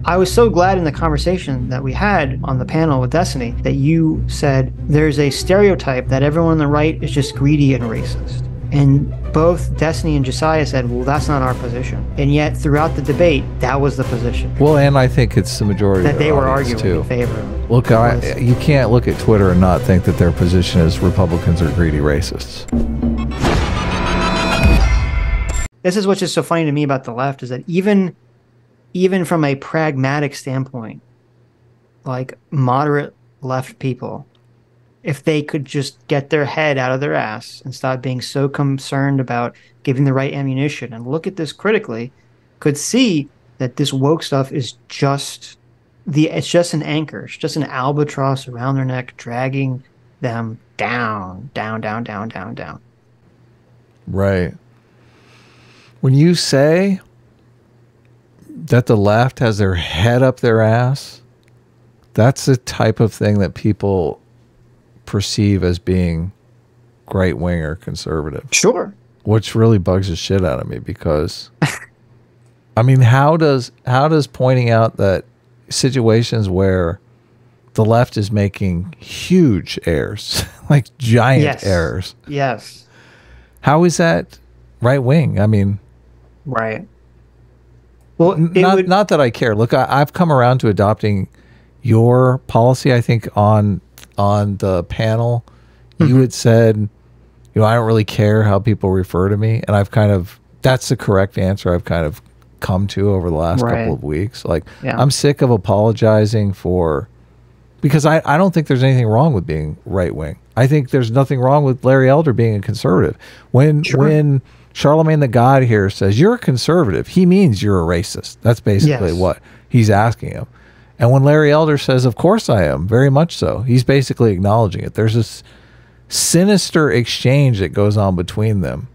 I was so glad in the conversation that we had on the panel with Destiny that you said there's a stereotype that everyone on the right is just greedy and racist. And both Destiny and Josiah said, well, that's not our position. And yet throughout the debate, that was the position. Well, and I think it's the majority that of they were audience, arguing too. in favor of. Look, you can't look at Twitter and not think that their position is Republicans are greedy racists. This is what's just so funny to me about the left is that even from a pragmatic standpoint, like moderate left people, if they could just get their head out of their ass and stop being so concerned about giving the right ammunition and look at this critically, could see that this woke stuff is just it's just an anchor. It's just an albatross around their neck, dragging them down, down, down, down, down, down. Right. When you say that the left has their head up their ass, that's the type of thing that people perceive as being right wing or conservative. Sure. Which really bugs the shit out of me because I mean, how does pointing out that situations where the left is making huge errors, like giant errors. Yes. How is that right wing? I mean, right. Well, not that I care. Look, I've come around to adopting your policy. I think on the panel, you had said, you know, I don't really care how people refer to me, and that's the correct answer I've kind of come to over the last couple of weeks. Like, I'm sick of apologizing because I don't think there's anything wrong with being right wing. I think there's nothing wrong with Larry Elder being a conservative. When Charlemagne the God here says you're a conservative, he means you're a racist. That's basically what he's asking him. And when Larry Elder says, of course I am, very much so, he's basically acknowledging it. There's this sinister exchange that goes on between them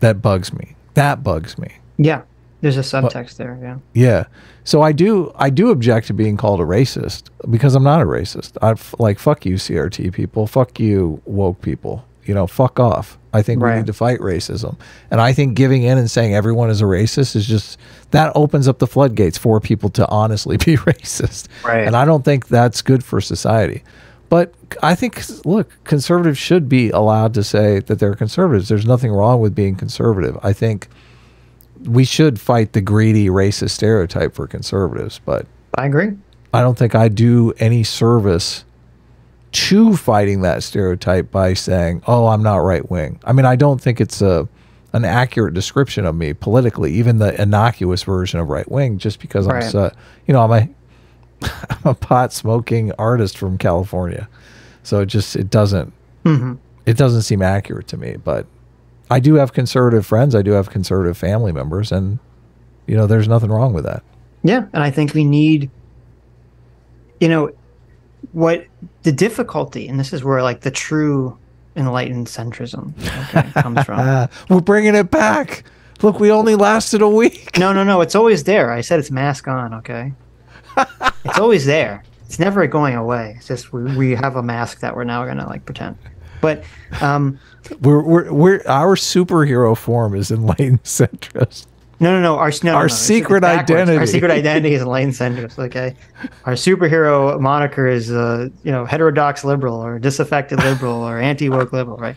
that bugs me. That bugs me. Yeah. There's a subtext there, yeah. Yeah. So I do object to being called a racist because I'm not a racist. Like, fuck you, CRT people. Fuck you, woke people. You know, fuck off. I think we need to fight racism. And I think giving in and saying everyone is a racist is just, that opens up the floodgates for people to honestly be racist. Right. And I don't think that's good for society. But I think, look, conservatives should be allowed to say that they're conservatives. There's nothing wrong with being conservative. I think we should fight the greedy racist stereotype for conservatives, but I agree. I don't think I do any service to fighting that stereotype by saying, oh, I'm not right wing. I mean, I don't think it's an accurate description of me politically, even the innocuous version of right wing, just because I'm I'm a pot smoking artist from California. So it doesn't seem accurate to me, but I do have conservative friends. I do have conservative family members, and, you know, there's nothing wrong with that. Yeah. And I think we need, you know, what the difficulty, and this is where like the true enlightened centrism comes from. We're bringing it back. Look, we only lasted a week. No. It's always there. I said it's mask on. Okay. It's always there. It's never going away. It's just we have a mask that we're now going to like pretend. But we're our superhero form is enlightened centrist. No. Our secret identity. Our secret identity is enlightened centrist. Okay, our superhero moniker is heterodox liberal or disaffected liberal or anti-woke liberal, right?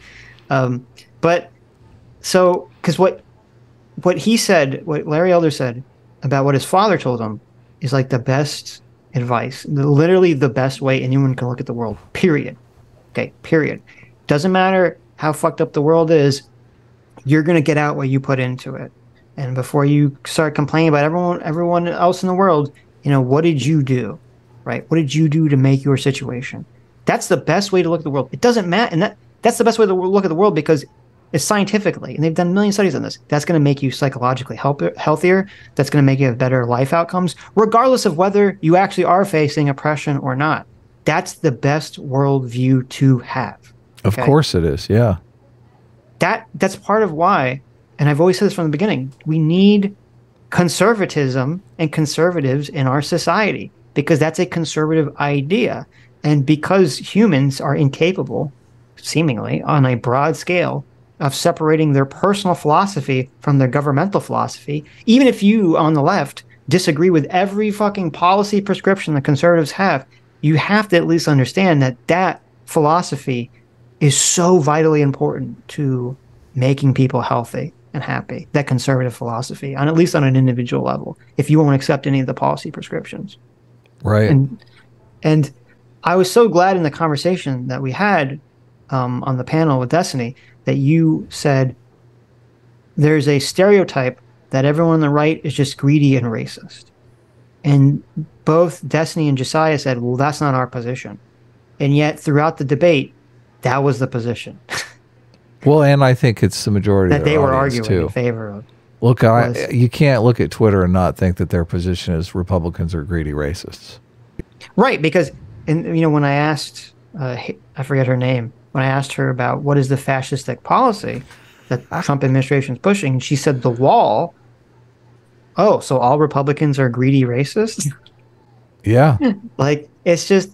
But so because what he said, what Larry Elder said about what his father told him is like the best advice, literally the best way anyone can look at the world. Period. Okay. Period. Doesn't matter how fucked up the world is, you're going to get out what you put into it. And before you start complaining about everyone else in the world, you know, what did you do? Right? What did you do to make your situation? That's the best way to look at the world. It doesn't matter. And that's the best way to look at the world because it's scientifically, and they've done a million studies on this. That's going to make you psychologically healthier. That's going to make you have better life outcomes, regardless of whether you actually are facing oppression or not. That's the best worldview to have. Of course it is, yeah. That's part of why, and I've always said this from the beginning, we need conservatism and conservatives in our society because that's a conservative idea. And because humans are incapable, seemingly, on a broad scale, of separating their personal philosophy from their governmental philosophy, even if you, on the left, disagree with every fucking policy prescription the conservatives have, you have to at least understand that that philosophy is so vitally important to making people healthy and happy. That conservative philosophy, on at least on an individual level, if you won't accept any of the policy prescriptions. Right. And I was so glad in the conversation that we had on the panel with Destiny that you said there's a stereotype that everyone on the right is just greedy and racist. And both Destiny and Josiah said, well, that's not our position. And yet throughout the debate, that was the position. Well, and I think it's the majority that of they their were audience, arguing too. in favor of. Look, you can't look at Twitter and not think that their position is Republicans are greedy racists. Right, because when I asked, I forget her name, when I asked her about what is the fascistic policy that Trump administration is pushing, she said the wall. Oh, so all Republicans are greedy racists? Yeah. Like, it's just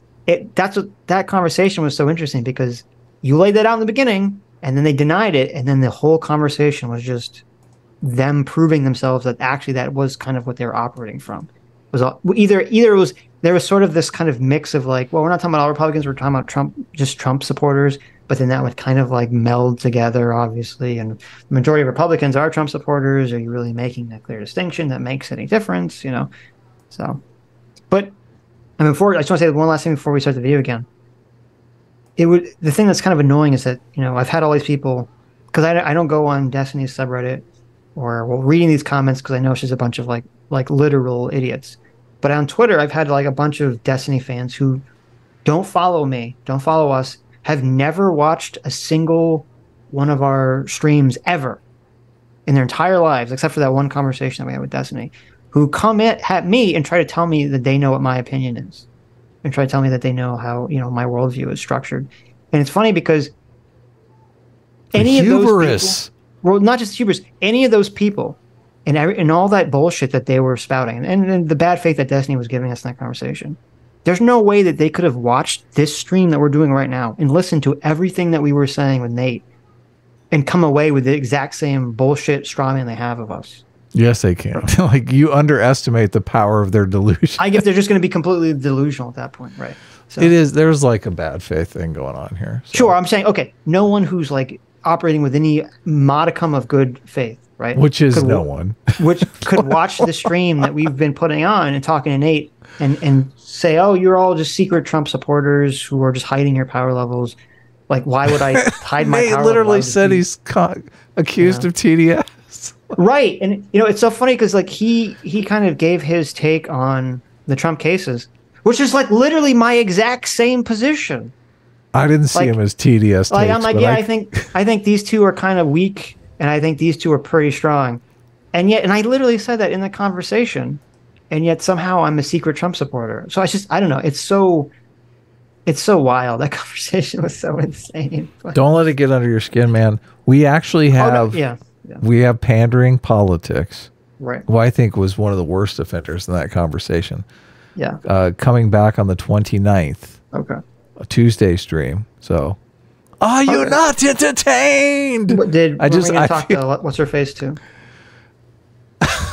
that's what that conversation was so interesting, because you laid that out in the beginning and then they denied it, and then the whole conversation was just them proving themselves that actually that was kind of what they were operating from. It was either it was there was sort of this kind of mix of like, well, we're not talking about all Republicans, we're talking about Trump supporters, but then that would kind of like meld together, obviously, and the majority of Republicans are Trump supporters. Are you really making that clear distinction that makes any difference? So, but I just want to say one last thing before we start the video again. The thing that's kind of annoying is that, I've had all these people, because I don't go on Destiny's subreddit or reading these comments because I know she's a bunch of like literal idiots. But on Twitter, I've had like a bunch of Destiny fans who don't follow me, don't follow us, have never watched a single one of our streams ever in their entire lives, except for that one conversation that we had with Destiny, who come at me and try to tell me that they know what my opinion is, and try to tell me that they know how my worldview is structured. And it's funny because any of those people, well, not just hubris, any of those people, and all that bullshit that they were spouting, and the bad faith that Destiny was giving us in that conversation, there's no way that they could have watched this stream that we're doing right now and listened to everything that we were saying with Nate and come away with the exact same bullshit straw man they have of us. Yes, they can. Like, you underestimate the power of their delusion. I guess they're just going to be completely delusional at that point, right? So, there's like a bad faith thing going on here. So. Sure, I'm saying, okay, no one who's like operating with any modicum of good faith, right? Which is no one. Which could watch the stream that we've been putting on and talking to Nate and say, oh, you're all just secret Trump supporters who are just hiding your power levels. Like, why would I hide my power? Nate literally said he's accused of TDS. Right. And, it's so funny because, like, he kind of gave his take on the Trump cases, which is, like, literally my exact same position. I didn't see him as TDS Like, takes, I'm like, I think these two are kind of weak, and I think these two are pretty strong. And I literally said that in the conversation, and yet somehow I'm a secret Trump supporter. So I don't know. It's so wild. That conversation was so insane. Don't let it get under your skin, man. We actually have... Yeah. We have pandering politics, right? Who I think was one of the worst offenders in that conversation. Yeah. Coming back on the 29th. Okay. A Tuesday stream. So, are you not entertained? I talk to what's her face too?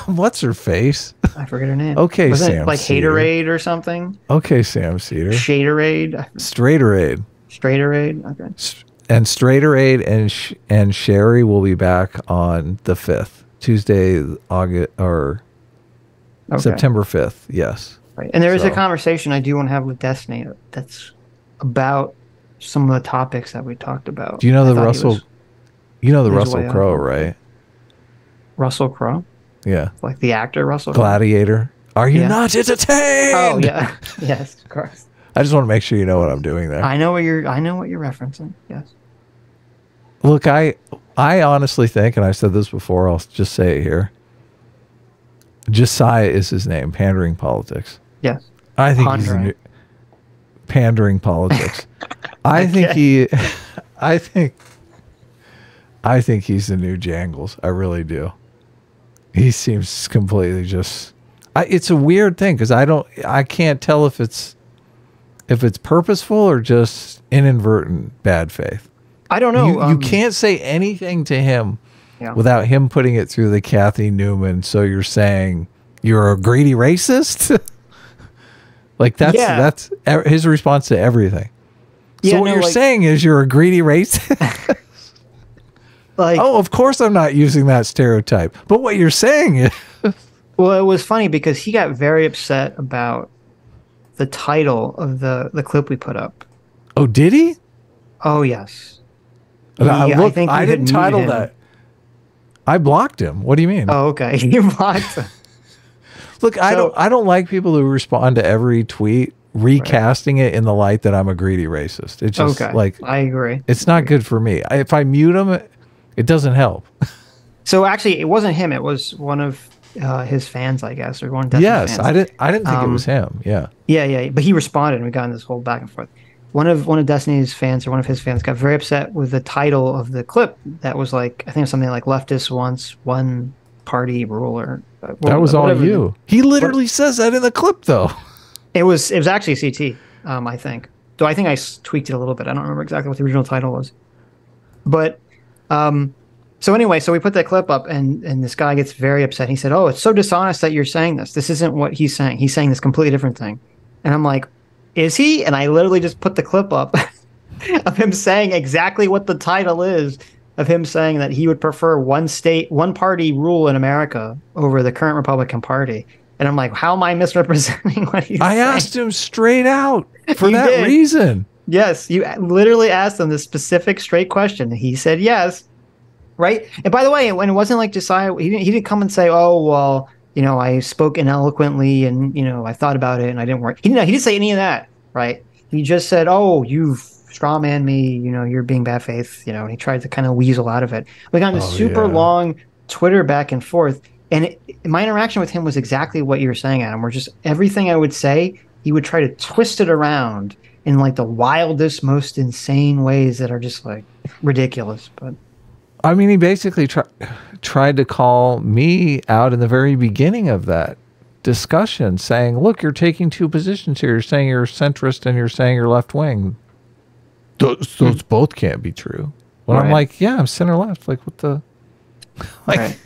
What's her face? I forget her name. Okay, Wasn't Sam. It like Cedar. Haterade or something? Okay, Sam Cedar. Shaderade. Straighterade. Straighterade. Okay. And Straighterade and Sherry will be back on the 5th, Tuesday, September 5th. Yes. Right. And there is a conversation I do want to have with Destiny that's about some of the topics that we talked about. Do you know the Russell Crowe, right? Russell Crowe? Yeah. Like the actor Russell Gladiator. Are you not entertained? Oh yeah. Yes, of course. I just want to make sure you know what I'm doing there. I know what you're referencing. Yes. Look, I honestly think, and I've said this before, I'll just say it here. Josiah is his name, pandering politics. Yes. I think he's pandering politics. I think he's the new Jangles. I really do. He seems completely just it's a weird thing because I can't tell if it's purposeful or just inadvertent bad faith. I don't know. You can't say anything to him without him putting it through the Kathy Newman. So you're saying you're a greedy racist. Like that's his response to everything. So what you're saying is you're a greedy racist. Like, oh, of course I'm not using that stereotype. But what you're saying is, well, it was funny because he got very upset about the title of the clip we put up. oh, did he? Oh yes. I think I we didn't had title muted him. that. I blocked him. What do you mean? Oh, okay. You blocked him. Look, I don't like people who respond to every tweet recasting it in the light that I'm a greedy racist. It's just like, I agree. It's not good for me. If I mute them, it doesn't help. So actually, it wasn't him. It was one of his fans, I guess, or one of Destiny's fans. I didn't think it was him. Yeah. Yeah. But he responded, and we got in this whole back and forth. One of Destiny's fans, or one of his fans, got very upset with the title of the clip. That was like, I think it was something like "Leftists Once One Party Ruler." That was all you. He literally says that in the clip, though. It was actually CT, I think. Though I think I tweaked it a little bit. I don't remember exactly what the original title was. But so anyway, so we put that clip up, and this guy gets very upset. He said, "Oh, it's so dishonest that you're saying this. This isn't what he's saying. He's saying this completely different thing." And I'm like, "Is he?" And I literally just put the clip up of him saying exactly what the title is, of him saying that he would prefer one party rule in America over the current Republican Party. And I'm like, how am I misrepresenting what he's saying? I asked him straight out for You that did. reason. Yes, you literally asked him this specific straight question. He said yes, right? And by the way, when it wasn't like Josiah, he didn't come and say, "Oh, well, you know, I spoke ineloquently, and you know, I thought about it, and I didn't work." He didn't say any of that, right? He just said, "Oh, you've strawman me. You know, you're being bad faith." You know, and he tried to kind of weasel out of it. We got into super long Twitter back and forth, and my interaction with him was exactly what you were saying, Adam. Where just everything I would say, he would try to twist it around in like the wildest, most insane ways that are just like ridiculous. But I mean, he basically tried to call me out in the very beginning of that discussion, saying, "Look, you're taking two positions here. You're saying you're centrist and you're saying you're left wing. Those both can't be true." Well, I'm like, "Yeah, I'm center left." Like, what the? Like,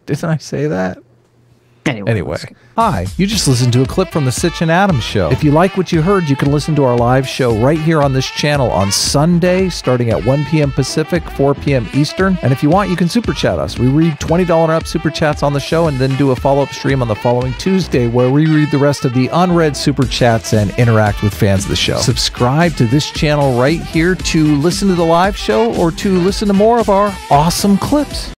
didn't I say that? Anyway. Hi, you just listened to a clip from the Sitch and Adams show. If you like what you heard, you can listen to our live show right here on this channel on Sunday, starting at 1 p.m. Pacific, 4 p.m. Eastern. And if you want, you can super chat us. We read $20 up super chats on the show and then do a follow-up stream on the following Tuesday where we read the rest of the unread super chats and interact with fans of the show. Subscribe to this channel right here to listen to the live show or to listen to more of our awesome clips.